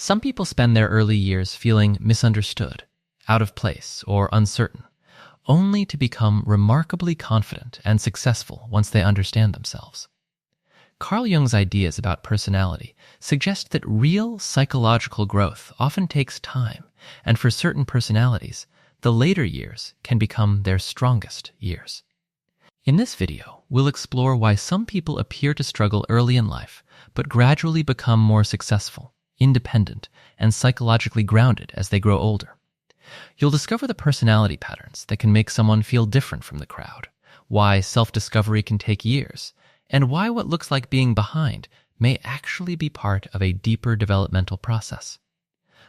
Some people spend their early years feeling misunderstood, out of place, or uncertain, only to become remarkably confident and successful once they understand themselves. Carl Jung's ideas about personality suggest that real psychological growth often takes time, and for certain personalities, the later years can become their strongest years. In this video, we'll explore why some people appear to struggle early in life, but gradually become more successful, independent, and psychologically grounded as they grow older. You'll discover the personality patterns that can make someone feel different from the crowd, why self-discovery can take years, and why what looks like being behind may actually be part of a deeper developmental process.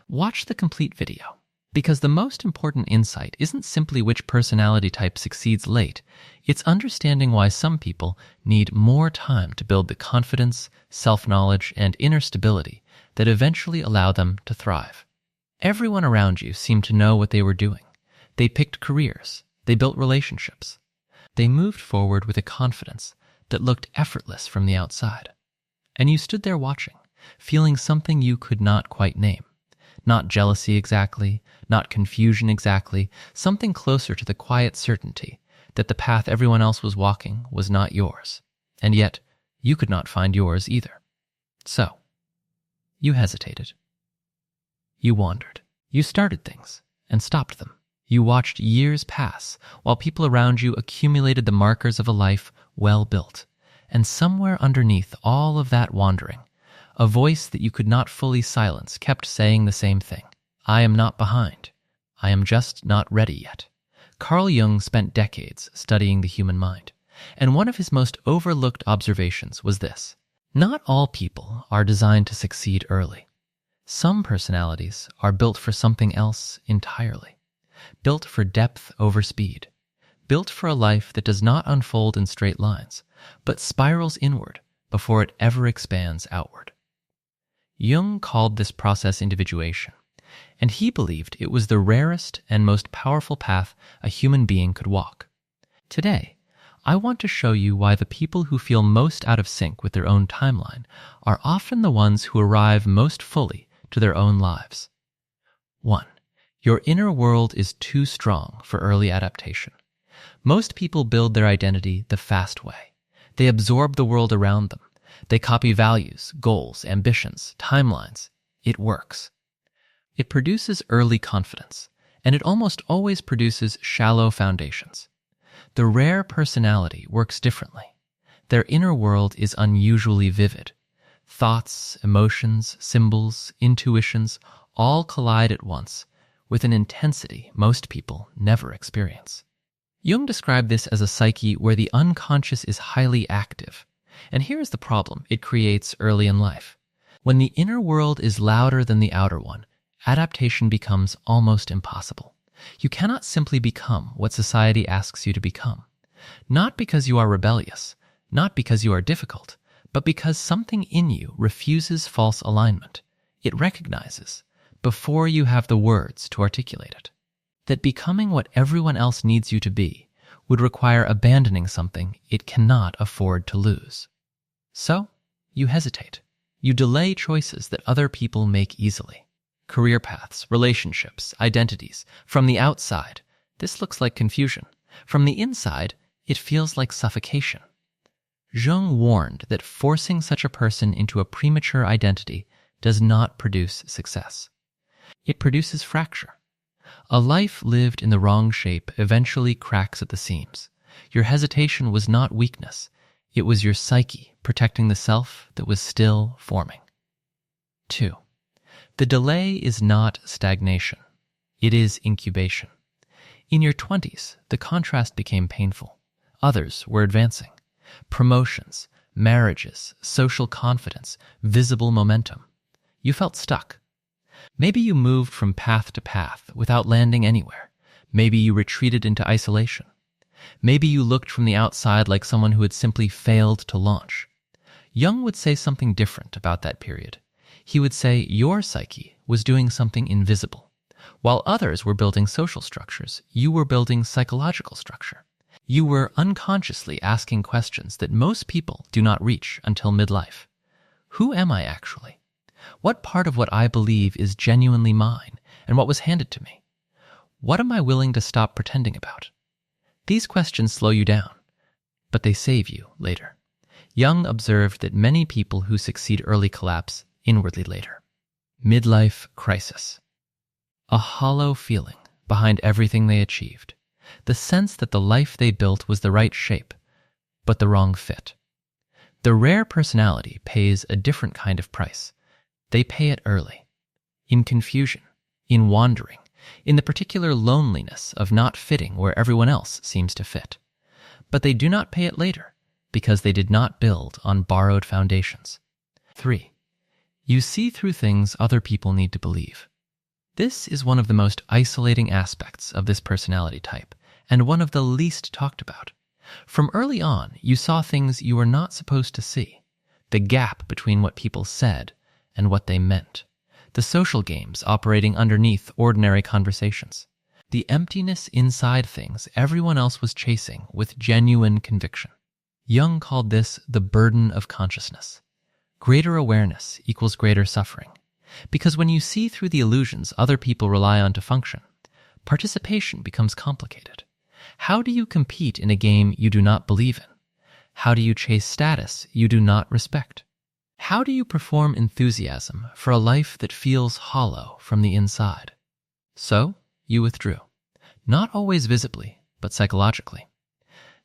Watch the complete video, because the most important insight isn't simply which personality type succeeds late, it's understanding why some people need more time to build the confidence, self-knowledge, and inner stability that eventually allow them to thrive. Everyone around you seemed to know what they were doing. They picked careers, they built relationships. They moved forward with a confidence that looked effortless from the outside. And you stood there watching, feeling something you could not quite name. Not jealousy exactly, not confusion exactly, something closer to the quiet certainty that the path everyone else was walking was not yours, and yet you could not find yours either. So, you hesitated. You wandered. You started things and stopped them. You watched years pass while people around you accumulated the markers of a life well built, and somewhere underneath all of that wandering, a voice that you could not fully silence kept saying the same thing. I am not behind. I am just not ready yet. Carl Jung spent decades studying the human mind, and one of his most overlooked observations was this: not all people are designed to succeed early. Some personalities are built for something else entirely, built for depth over speed, built for a life that does not unfold in straight lines, but spirals inward before it ever expands outward. Jung called this process individuation, and he believed it was the rarest and most powerful path a human being could walk. Today, I want to show you why the people who feel most out of sync with their own timeline are often the ones who arrive most fully to their own lives. 1. Your inner world is too strong for early adaptation. Most people build their identity the fast way. They absorb the world around them. They copy values, goals, ambitions, timelines. It works. It produces early confidence, and it almost always produces shallow foundations. The rare personality works differently. Their inner world is unusually vivid. Thoughts, emotions, symbols, intuitions all collide at once with an intensity most people never experience. Jung described this as a psyche where the unconscious is highly active. And here's the problem it creates early in life. When the inner world is louder than the outer one, adaptation becomes almost impossible. You cannot simply become what society asks you to become. Not because you are rebellious, not because you are difficult, but because something in you refuses false alignment. It recognizes, before you have the words to articulate it, that becoming what everyone else needs you to be would require abandoning something it cannot afford to lose. So, you hesitate. You delay choices that other people make easily. Career paths, relationships, identities. From the outside, this looks like confusion. From the inside, it feels like suffocation. Jung warned that forcing such a person into a premature identity does not produce success. It produces fracture. A life lived in the wrong shape eventually cracks at the seams. Your hesitation was not weakness. It was your psyche protecting the self that was still forming. 2. The delay is not stagnation. It is incubation. In your 20s, the contrast became painful. Others were advancing. Promotions, marriages, social confidence, visible momentum. You felt stuck. Maybe you moved from path to path without landing anywhere. Maybe you retreated into isolation. Maybe you looked from the outside like someone who had simply failed to launch. Jung would say something different about that period. He would say your psyche was doing something invisible. While others were building social structures, you were building psychological structure. You were unconsciously asking questions that most people do not reach until midlife. Who am I actually? What part of what I believe is genuinely mine and what was handed to me? What am I willing to stop pretending about? These questions slow you down, but they save you later. Jung observed that many people who succeed early collapse inwardly later. Midlife crisis. A hollow feeling behind everything they achieved. The sense that the life they built was the right shape, but the wrong fit. The rare personality pays a different kind of price. They pay it early, in confusion, in wandering, in the particular loneliness of not fitting where everyone else seems to fit. But they do not pay it later, because they did not build on borrowed foundations. 3. You see through things other people need to believe. This is one of the most isolating aspects of this personality type, and one of the least talked about. From early on, you saw things you were not supposed to see. The gap between what people said and what they meant. The social games operating underneath ordinary conversations. The emptiness inside things everyone else was chasing with genuine conviction. Jung called this the burden of consciousness. Greater awareness equals greater suffering. Because when you see through the illusions other people rely on to function, participation becomes complicated. How do you compete in a game you do not believe in? How do you chase status you do not respect? How do you perform enthusiasm for a life that feels hollow from the inside? So, you withdrew. Not always visibly, but psychologically.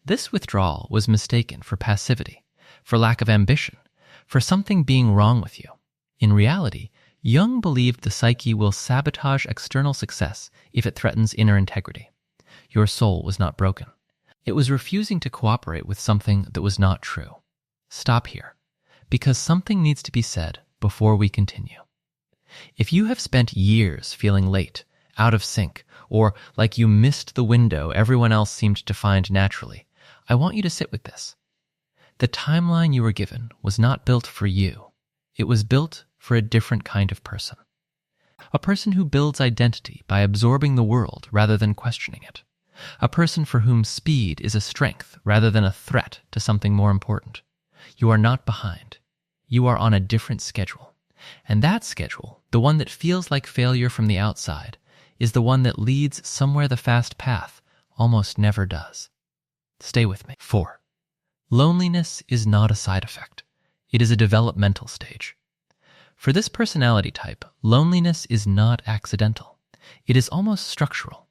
This withdrawal was mistaken for passivity, for lack of ambition, for something being wrong with you. In reality, Jung believed the psyche will sabotage external success if it threatens inner integrity. Your soul was not broken. It was refusing to cooperate with something that was not true. Stop here, because something needs to be said before we continue. If you have spent years feeling late, out of sync, or like you missed the window everyone else seemed to find naturally, I want you to sit with this. The timeline you were given was not built for you. It was built for a different kind of person. A person who builds identity by absorbing the world rather than questioning it. A person for whom speed is a strength rather than a threat to something more important. You are not behind. You are on a different schedule. And that schedule, the one that feels like failure from the outside, is the one that leads somewhere the fast path almost never does. Stay with me. 4. Loneliness is not a side effect. It is a developmental stage. For this personality type, loneliness is not accidental. It is almost structural.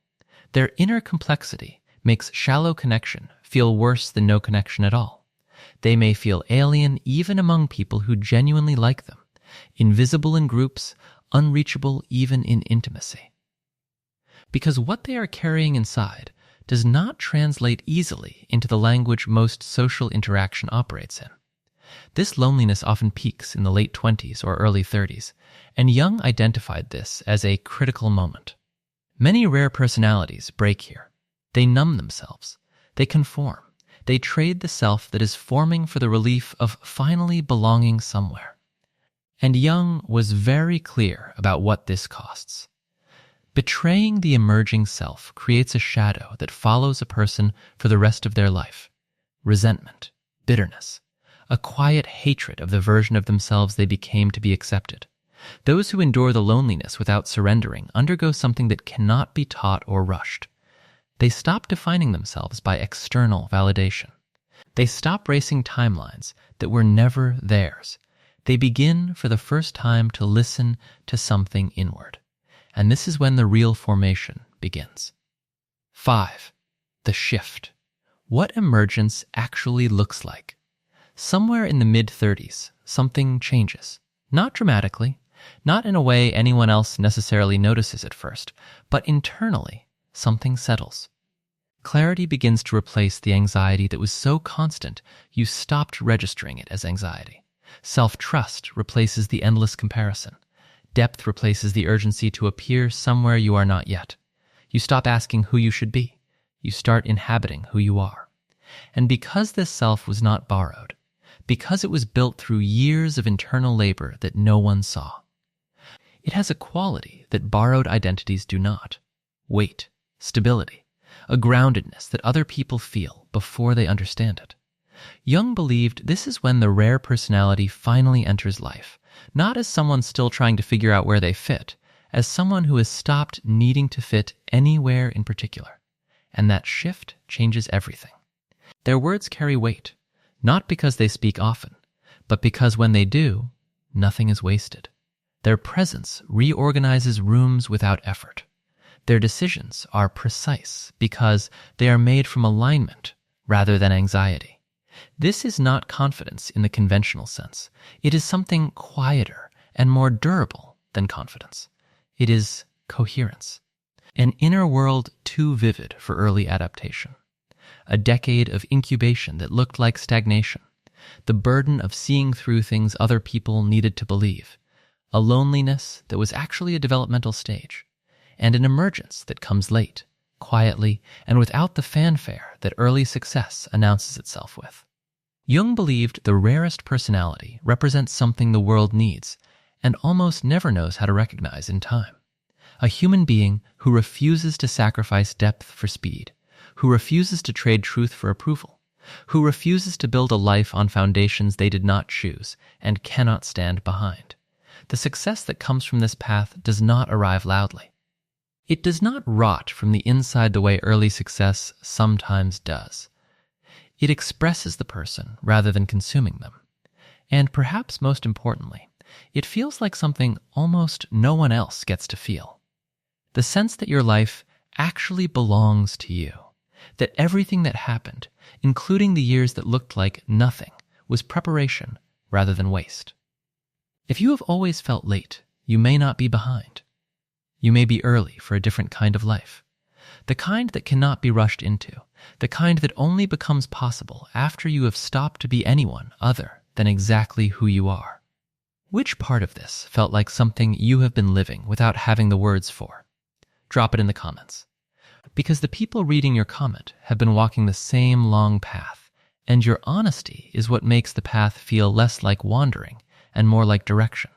Their inner complexity makes shallow connection feel worse than no connection at all. They may feel alien even among people who genuinely like them, invisible in groups, unreachable even in intimacy. Because what they are carrying inside does not translate easily into the language most social interaction operates in. This loneliness often peaks in the late 20s or early 30s, and Jung identified this as a critical moment. Many rare personalities break here. They numb themselves. They conform. They trade the self that is forming for the relief of finally belonging somewhere. And Jung was very clear about what this costs. Betraying the emerging self creates a shadow that follows a person for the rest of their life. Resentment, bitterness, a quiet hatred of the version of themselves they became to be accepted. Those who endure the loneliness without surrendering undergo something that cannot be taught or rushed. They stop defining themselves by external validation. They stop racing timelines that were never theirs. They begin for the first time to listen to something inward. And this is when the real formation begins. 5. The shift. What emergence actually looks like. Somewhere in the mid-30s, something changes. Not dramatically, not in a way anyone else necessarily notices at first, but internally, something settles. Clarity begins to replace the anxiety that was so constant you stopped registering it as anxiety. Self-trust replaces the endless comparison. Depth replaces the urgency to appear somewhere you are not yet. You stop asking who you should be. You start inhabiting who you are. And because this self was not borrowed, because it was built through years of internal labor that no one saw, it has a quality that borrowed identities do not. Weight, stability, a groundedness that other people feel before they understand it. Jung believed this is when the rare personality finally enters life, not as someone still trying to figure out where they fit, as someone who has stopped needing to fit anywhere in particular. And that shift changes everything. Their words carry weight, not because they speak often, but because when they do, nothing is wasted. Their presence reorganizes rooms without effort. Their decisions are precise because they are made from alignment rather than anxiety. This is not confidence in the conventional sense. It is something quieter and more durable than confidence. It is coherence, an inner world too vivid for early adaptation, a decade of incubation that looked like stagnation, the burden of seeing through things other people needed to believe, a loneliness that was actually a developmental stage, and an emergence that comes late, quietly, and without the fanfare that early success announces itself with. Jung believed the rarest personality represents something the world needs and almost never knows how to recognize in time. A human being who refuses to sacrifice depth for speed, who refuses to trade truth for approval, who refuses to build a life on foundations they did not choose and cannot stand behind. The success that comes from this path does not arrive loudly. It does not rot from the inside the way early success sometimes does. It expresses the person rather than consuming them. And perhaps most importantly, it feels like something almost no one else gets to feel. The sense that your life actually belongs to you, that everything that happened, including the years that looked like nothing, was preparation rather than waste. If you have always felt late, you may not be behind. You may be early for a different kind of life, the kind that cannot be rushed into, the kind that only becomes possible after you have stopped to be anyone other than exactly who you are. Which part of this felt like something you have been living without having the words for? Drop it in the comments. Because the people reading your comment have been walking the same long path, and your honesty is what makes the path feel less like wandering and more like direction.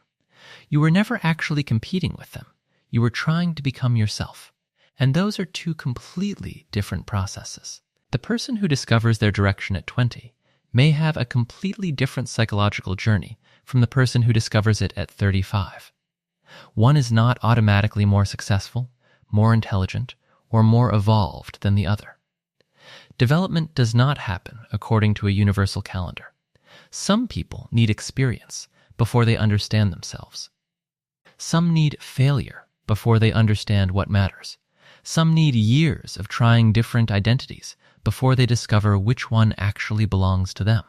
You were never actually competing with them. You were trying to become yourself. And those are two completely different processes. The person who discovers their direction at 20 may have a completely different psychological journey from the person who discovers it at 35. One is not automatically more successful, more intelligent, or more evolved than the other. Development does not happen according to a universal calendar. Some people need experience before they understand themselves. Some need failure before they understand what matters. Some need years of trying different identities before they discover which one actually belongs to them.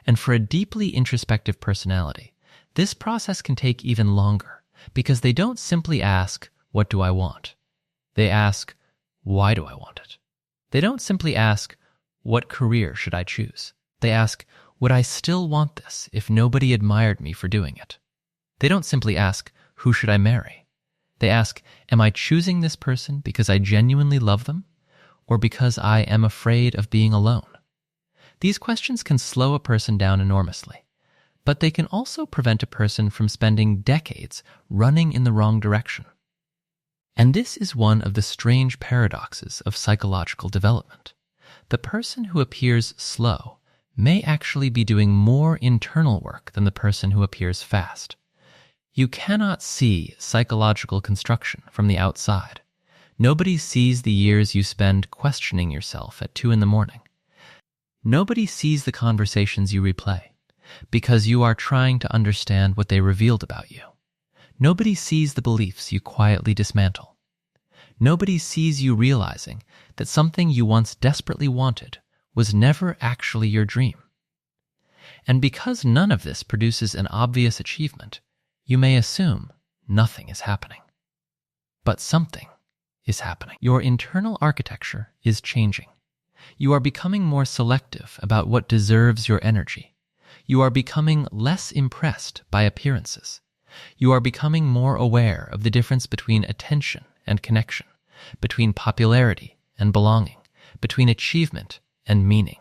And for a deeply introspective personality, this process can take even longer because they don't simply ask, "What do I want?" They ask, "Why do I want it?" They don't simply ask, "What career should I choose?" They ask, "Would I still want this if nobody admired me for doing it?" They don't simply ask, "Who should I marry?" They ask, "Am I choosing this person because I genuinely love them or because I am afraid of being alone?" These questions can slow a person down enormously, but they can also prevent a person from spending decades running in the wrong direction. And this is one of the strange paradoxes of psychological development. The person who appears slow may actually be doing more internal work than the person who appears fast. You cannot see psychological construction from the outside. Nobody sees the years you spend questioning yourself at 2 a.m. Nobody sees the conversations you replay because you are trying to understand what they revealed about you. Nobody sees the beliefs you quietly dismantle. Nobody sees you realizing that something you once desperately wanted was never actually your dream. And because none of this produces an obvious achievement, you may assume nothing is happening. But something is happening. Your internal architecture is changing. You are becoming more selective about what deserves your energy. You are becoming less impressed by appearances. You are becoming more aware of the difference between attention and connection, between popularity and belonging, between achievement and meaning.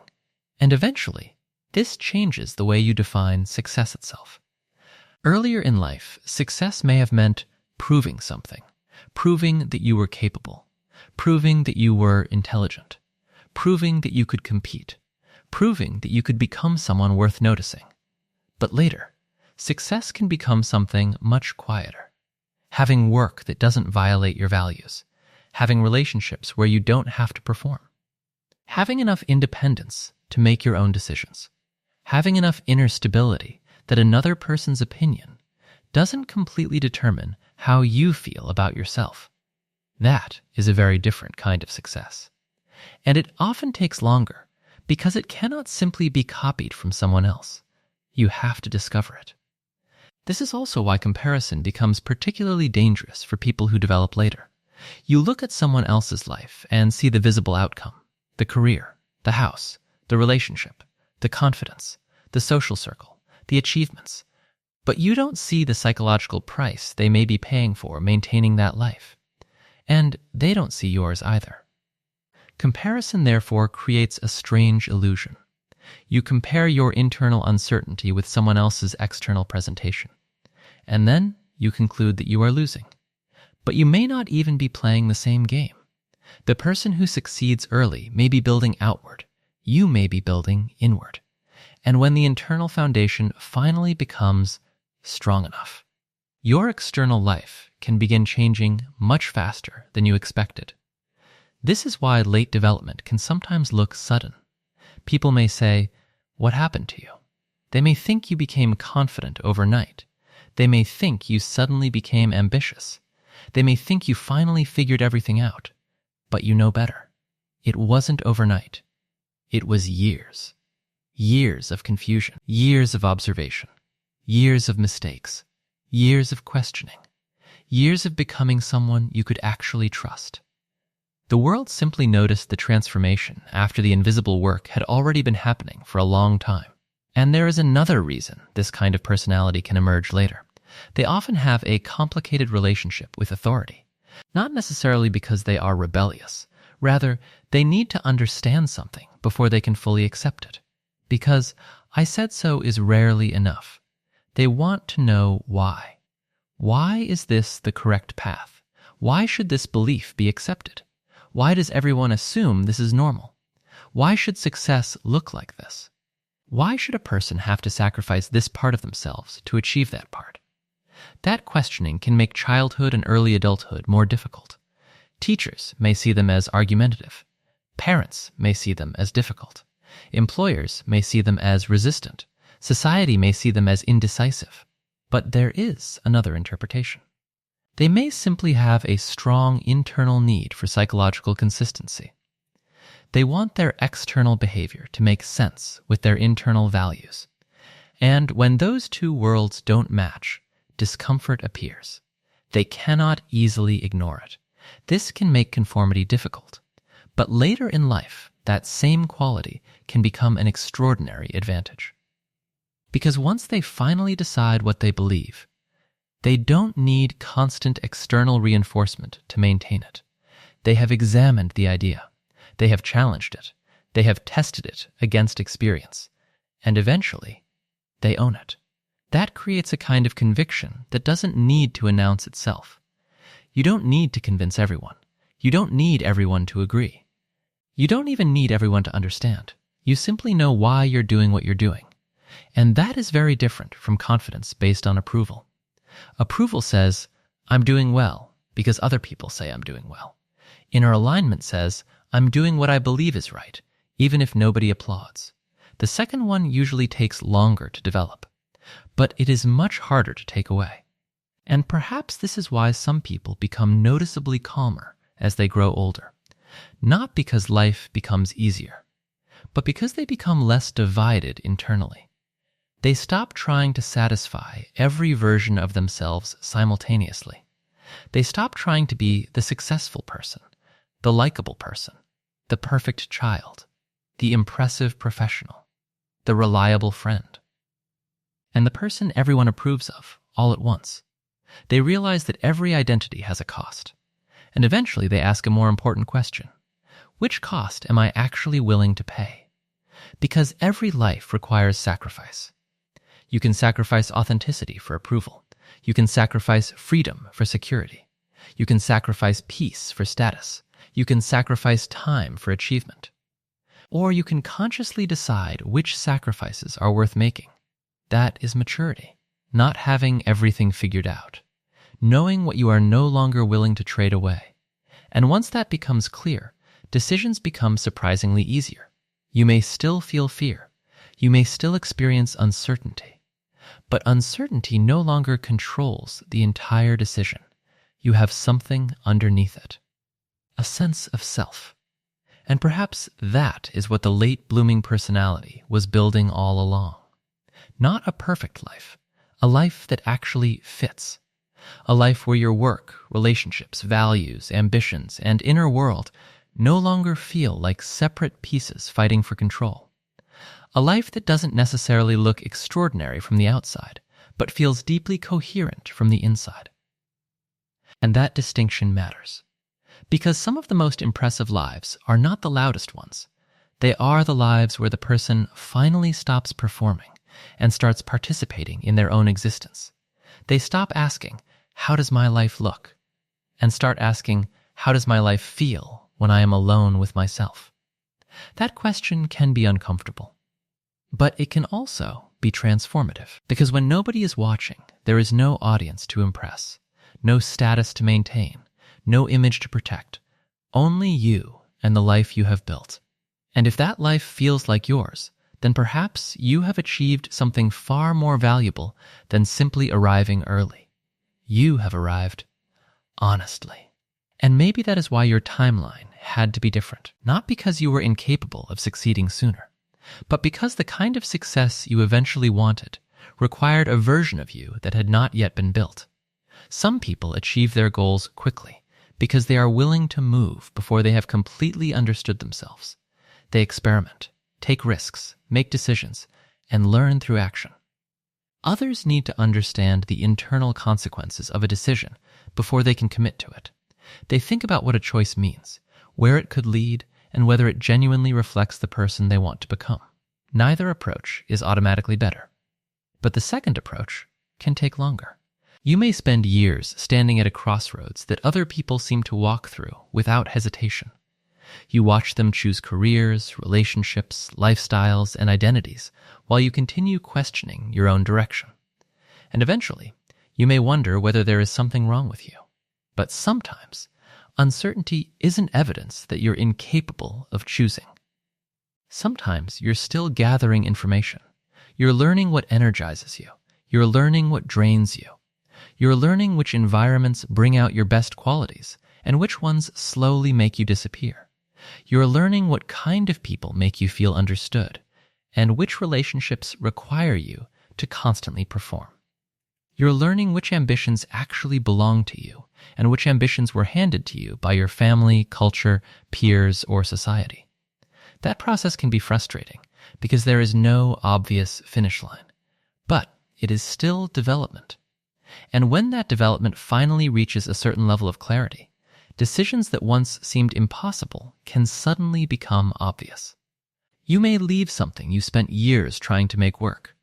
And eventually, this changes the way you define success itself. Earlier in life, success may have meant proving something, proving that you were capable, proving that you were intelligent, proving that you could compete, proving that you could become someone worth noticing. But later, success can become something much quieter. Having work that doesn't violate your values. Having relationships where you don't have to perform. Having enough independence to make your own decisions. Having enough inner stability that another person's opinion doesn't completely determine how you feel about yourself. That is a very different kind of success. And it often takes longer because it cannot simply be copied from someone else. You have to discover it. This is also why comparison becomes particularly dangerous for people who develop later. You look at someone else's life and see the visible outcome, the career, the house, the relationship, the confidence, the social circle, the achievements, but you don't see the psychological price they may be paying for maintaining that life. And they don't see yours either. Comparison, therefore, creates a strange illusion. You compare your internal uncertainty with someone else's external presentation, and then you conclude that you are losing. But you may not even be playing the same game. The person who succeeds early may be building outward. You may be building inward. And when the internal foundation finally becomes strong enough, your external life can begin changing much faster than you expected. This is why late development can sometimes look sudden. People may say, "What happened to you?" They may think you became confident overnight. They may think you suddenly became ambitious. They may think you finally figured everything out. But you know better. It wasn't overnight. It was years. Years of confusion, years of observation, years of mistakes, years of questioning, years of becoming someone you could actually trust. The world simply noticed the transformation after the invisible work had already been happening for a long time. And there is another reason this kind of personality can emerge later. They often have a complicated relationship with authority, not necessarily because they are rebellious. Rather, they need to understand something before they can fully accept it. Because "I said so" is rarely enough. They want to know why. Why is this the correct path? Why should this belief be accepted? Why does everyone assume this is normal? Why should success look like this? Why should a person have to sacrifice this part of themselves to achieve that part? That questioning can make childhood and early adulthood more difficult. Teachers may see them as argumentative. Parents may see them as difficult. Employers may see them as resistant. Society may see them as indecisive. But there is another interpretation. They may simply have a strong internal need for psychological consistency. They want their external behavior to make sense with their internal values. And when those two worlds don't match, discomfort appears. They cannot easily ignore it. This can make conformity difficult. But later in life, that same quality can become an extraordinary advantage. Because once they finally decide what they believe, they don't need constant external reinforcement to maintain it. They have examined the idea. They have challenged it. They have tested it against experience. And eventually, they own it. That creates a kind of conviction that doesn't need to announce itself. You don't need to convince everyone. You don't need everyone to agree. You don't even need everyone to understand. You simply know why you're doing what you're doing. And that is very different from confidence based on approval. Approval says, "I'm doing well because other people say I'm doing well." Inner alignment says, "I'm doing what I believe is right, even if nobody applauds." The second one usually takes longer to develop, but it is much harder to take away. And perhaps this is why some people become noticeably calmer as they grow older. Not because life becomes easier, but because they become less divided internally. They stop trying to satisfy every version of themselves simultaneously. They stop trying to be the successful person, the likable person, the perfect child, the impressive professional, the reliable friend, and the person everyone approves of all at once. They realize that every identity has a cost, and eventually they ask a more important question. Which cost am I actually willing to pay? Because every life requires sacrifice. You can sacrifice authenticity for approval. You can sacrifice freedom for security. You can sacrifice peace for status. You can sacrifice time for achievement. Or you can consciously decide which sacrifices are worth making. That is maturity. not having everything figured out, knowing what you are no longer willing to trade away. And once that becomes clear, decisions become surprisingly easier. You may still feel fear. You may still experience uncertainty. But uncertainty no longer controls the entire decision. You have something underneath it, a sense of self. And perhaps that is what the late blooming personality was building all along. Not a perfect life, a life that actually fits. A life where your work, relationships, values, ambitions, and inner world no longer feel like separate pieces fighting for control. A life that doesn't necessarily look extraordinary from the outside, but feels deeply coherent from the inside. And that distinction matters. Because some of the most impressive lives are not the loudest ones. They are the lives where the person finally stops performing and starts participating in their own existence. They stop asking, "How does my life look?" and start asking, "How does my life feel when I am alone with myself?" That question can be uncomfortable, but it can also be transformative. Because when nobody is watching, there is no audience to impress, no status to maintain, no image to protect, only you and the life you have built. And if that life feels like yours, then perhaps you have achieved something far more valuable than simply arriving early. You have arrived honestly. And maybe that is why your timeline had to be different. Not because you were incapable of succeeding sooner, but because the kind of success you eventually wanted required a version of you that had not yet been built. Some people achieve their goals quickly because they are willing to move before they have completely understood themselves. They experiment, take risks, make decisions, and learn through action. Others need to understand the internal consequences of a decision before they can commit to it. They think about what a choice means, where it could lead, and whether it genuinely reflects the person they want to become. Neither approach is automatically better, but the second approach can take longer. You may spend years standing at a crossroads that other people seem to walk through without hesitation. You watch them choose careers, relationships, lifestyles, and identities while you continue questioning your own direction. And eventually, you may wonder whether there is something wrong with you. But sometimes, uncertainty isn't evidence that you're incapable of choosing. Sometimes you're still gathering information. You're learning what energizes you. You're learning what drains you. You're learning which environments bring out your best qualities and which ones slowly make you disappear. You're learning what kind of people make you feel understood and which relationships require you to constantly perform. You're learning which ambitions actually belong to you and which ambitions were handed to you by your family, culture, peers, or society. That process can be frustrating because there is no obvious finish line, but it is still development. And when that development finally reaches a certain level of clarity, decisions that once seemed impossible can suddenly become obvious. You may leave something you spent years trying to make work.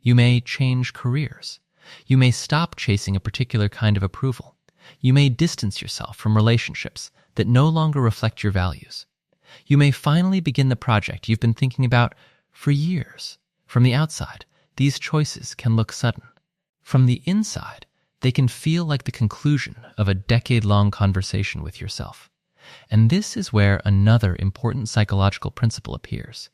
You may change careers. You may stop chasing a particular kind of approval. You may distance yourself from relationships that no longer reflect your values. You may finally begin the project you've been thinking about for years. From the outside, these choices can look sudden. From the inside, they can feel like the conclusion of a decade-long conversation with yourself. And this is where another important psychological principle appears.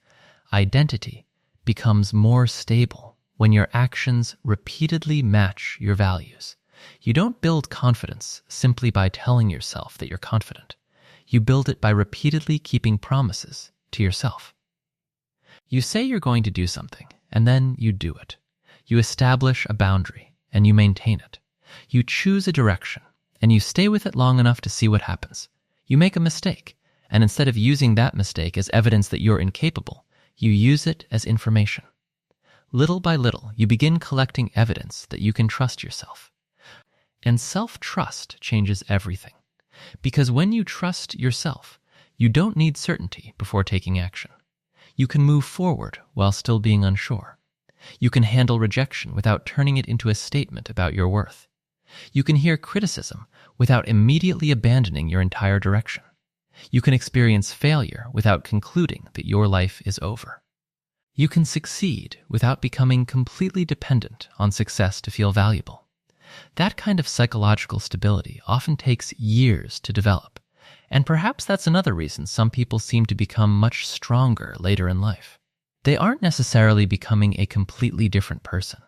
Identity becomes more stable when your actions repeatedly match your values. You don't build confidence simply by telling yourself that you're confident. You build it by repeatedly keeping promises to yourself. You say you're going to do something, and then you do it. You establish a boundary, and you maintain it. You choose a direction, and you stay with it long enough to see what happens. You make a mistake, and instead of using that mistake as evidence that you're incapable, you use it as information. Little by little, you begin collecting evidence that you can trust yourself. And self-trust changes everything. Because when you trust yourself, you don't need certainty before taking action. You can move forward while still being unsure. You can handle rejection without turning it into a statement about your worth. You can hear criticism without immediately abandoning your entire direction. You can experience failure without concluding that your life is over. You can succeed without becoming completely dependent on success to feel valuable. That kind of psychological stability often takes years to develop, and perhaps that's another reason some people seem to become much stronger later in life. They aren't necessarily becoming a completely different person.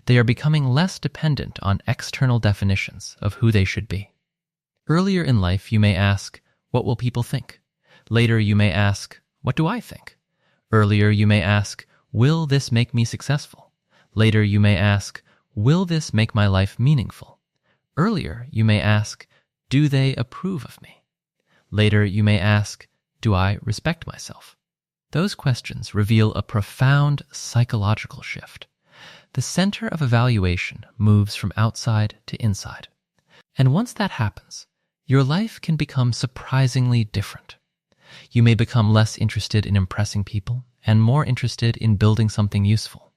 They are becoming less dependent on external definitions of who they should be. Earlier in life, you may ask, "What will people think?" Later, you may ask, "What do I think?" Earlier, you may ask, "Will this make me successful?" Later, you may ask, "Will this make my life meaningful?" Earlier, you may ask, "Do they approve of me?" Later, you may ask, "Do I respect myself?" Those questions reveal a profound psychological shift. The center of evaluation moves from outside to inside. And once that happens, your life can become surprisingly different. You may become less interested in impressing people and more interested in building something useful.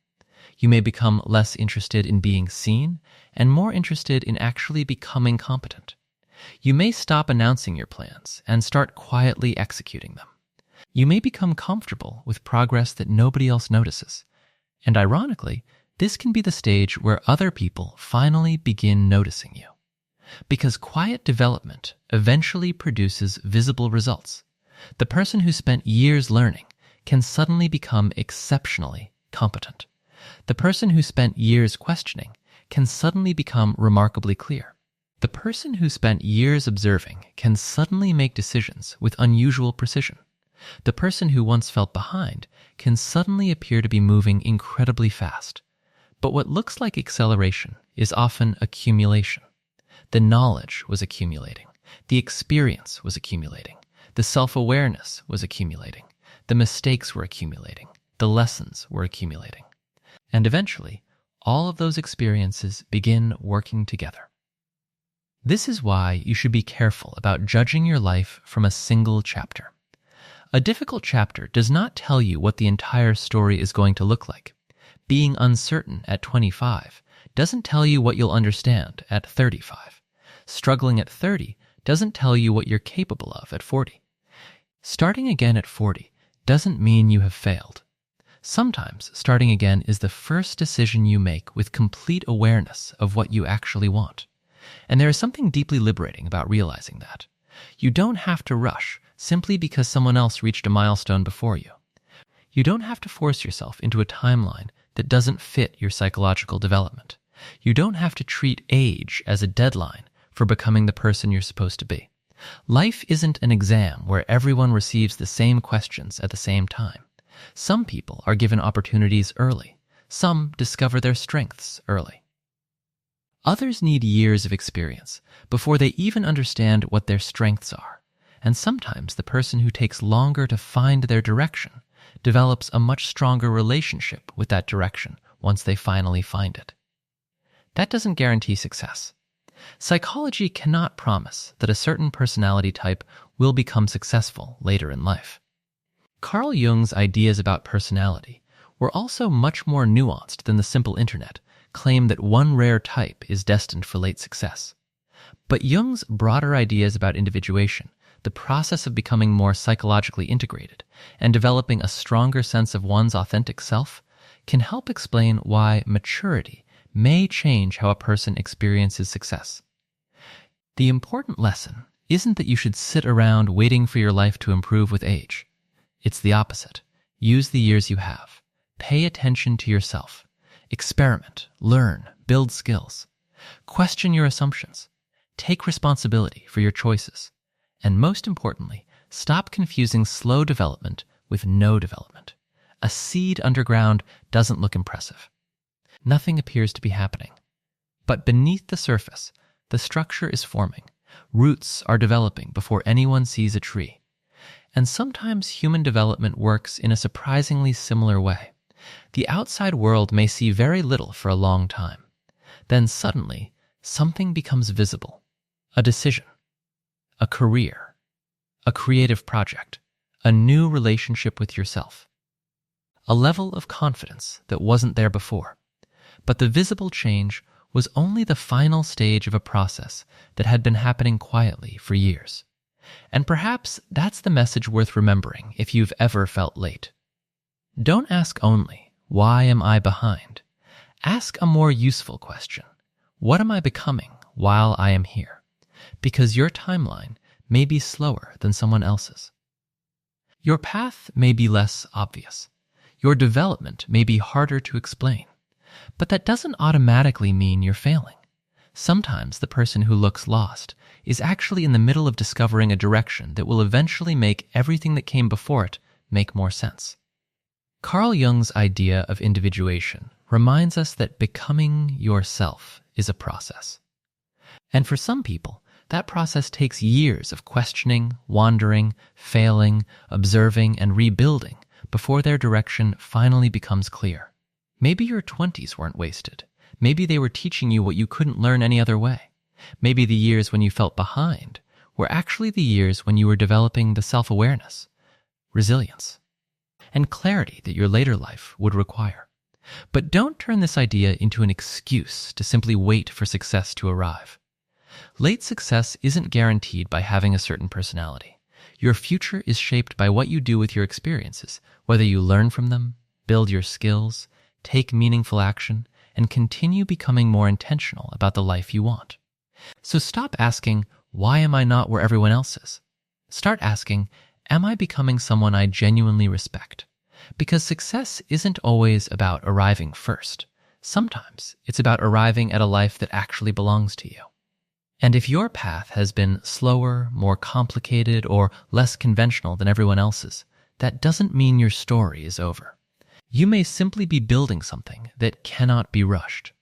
You may become less interested in being seen and more interested in actually becoming competent. You may stop announcing your plans and start quietly executing them. You may become comfortable with progress that nobody else notices. And ironically, this can be the stage where other people finally begin noticing you. Because quiet development eventually produces visible results. The person who spent years learning can suddenly become exceptionally competent. The person who spent years questioning can suddenly become remarkably clear. The person who spent years observing can suddenly make decisions with unusual precision. The person who once felt behind can suddenly appear to be moving incredibly fast. But what looks like acceleration is often accumulation. The knowledge was accumulating. The experience was accumulating. The self-awareness was accumulating. The mistakes were accumulating. The lessons were accumulating. And eventually, all of those experiences begin working together. This is why you should be careful about judging your life from a single chapter. A difficult chapter does not tell you what the entire story is going to look like. Being uncertain at 25 doesn't tell you what you'll understand at 35. Struggling at 30 doesn't tell you what you're capable of at 40. Starting again at 40 doesn't mean you have failed. Sometimes starting again is the first decision you make with complete awareness of what you actually want. And there is something deeply liberating about realizing that. You don't have to rush simply because someone else reached a milestone before you. You don't have to force yourself into a timeline that doesn't fit your psychological development. You don't have to treat age as a deadline for becoming the person you're supposed to be. Life isn't an exam where everyone receives the same questions at the same time. Some people are given opportunities early. Some discover their strengths early. Others need years of experience before they even understand what their strengths are. And sometimes the person who takes longer to find their direction develops a much stronger relationship with that direction once they finally find it. That doesn't guarantee success. Psychology cannot promise that a certain personality type will become successful later in life. Carl Jung's ideas about personality were also much more nuanced than the simple internet claim that one rare type is destined for late success. But Jung's broader ideas about individuation, the process of becoming more psychologically integrated and developing a stronger sense of one's authentic self, can help explain why maturity may change how a person experiences success. The important lesson isn't that you should sit around waiting for your life to improve with age. It's the opposite. Use the years you have. Pay attention to yourself. Experiment, learn, build skills. Question your assumptions. Take responsibility for your choices. And most importantly, stop confusing slow development with no development. A seed underground doesn't look impressive. Nothing appears to be happening. But beneath the surface, the structure is forming. Roots are developing before anyone sees a tree. And sometimes human development works in a surprisingly similar way. The outside world may see very little for a long time. Then suddenly, something becomes visible. A decision, a career, a creative project, a new relationship with yourself. A level of confidence that wasn't there before. But the visible change was only the final stage of a process that had been happening quietly for years. And perhaps that's the message worth remembering if you've ever felt late. Don't ask only, why am I behind? Ask a more useful question. What am I becoming while I am here? Because your timeline may be slower than someone else's. Your path may be less obvious. Your development may be harder to explain. But that doesn't automatically mean you're failing. Sometimes the person who looks lost is actually in the middle of discovering a direction that will eventually make everything that came before it make more sense. Carl Jung's idea of individuation reminds us that becoming yourself is a process. And for some people, that process takes years of questioning, wandering, failing, observing, and rebuilding before their direction finally becomes clear. Maybe your 20s weren't wasted. Maybe they were teaching you what you couldn't learn any other way. Maybe the years when you felt behind were actually the years when you were developing the self-awareness, resilience, and clarity that your later life would require. But don't turn this idea into an excuse to simply wait for success to arrive. Late success isn't guaranteed by having a certain personality. Your future is shaped by what you do with your experiences, whether you learn from them, build your skills, take meaningful action, and continue becoming more intentional about the life you want. So stop asking, why am I not where everyone else is? Start asking, am I becoming someone I genuinely respect? Because success isn't always about arriving first. Sometimes it's about arriving at a life that actually belongs to you. And if your path has been slower, more complicated, or less conventional than everyone else's, that doesn't mean your story is over. You may simply be building something that cannot be rushed.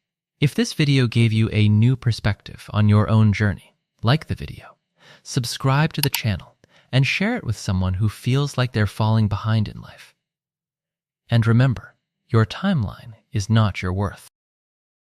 If this video gave you a new perspective on your own journey, like the video, subscribe to the channel and share it with someone who feels like they're falling behind in life. And remember, your timeline is not your worth.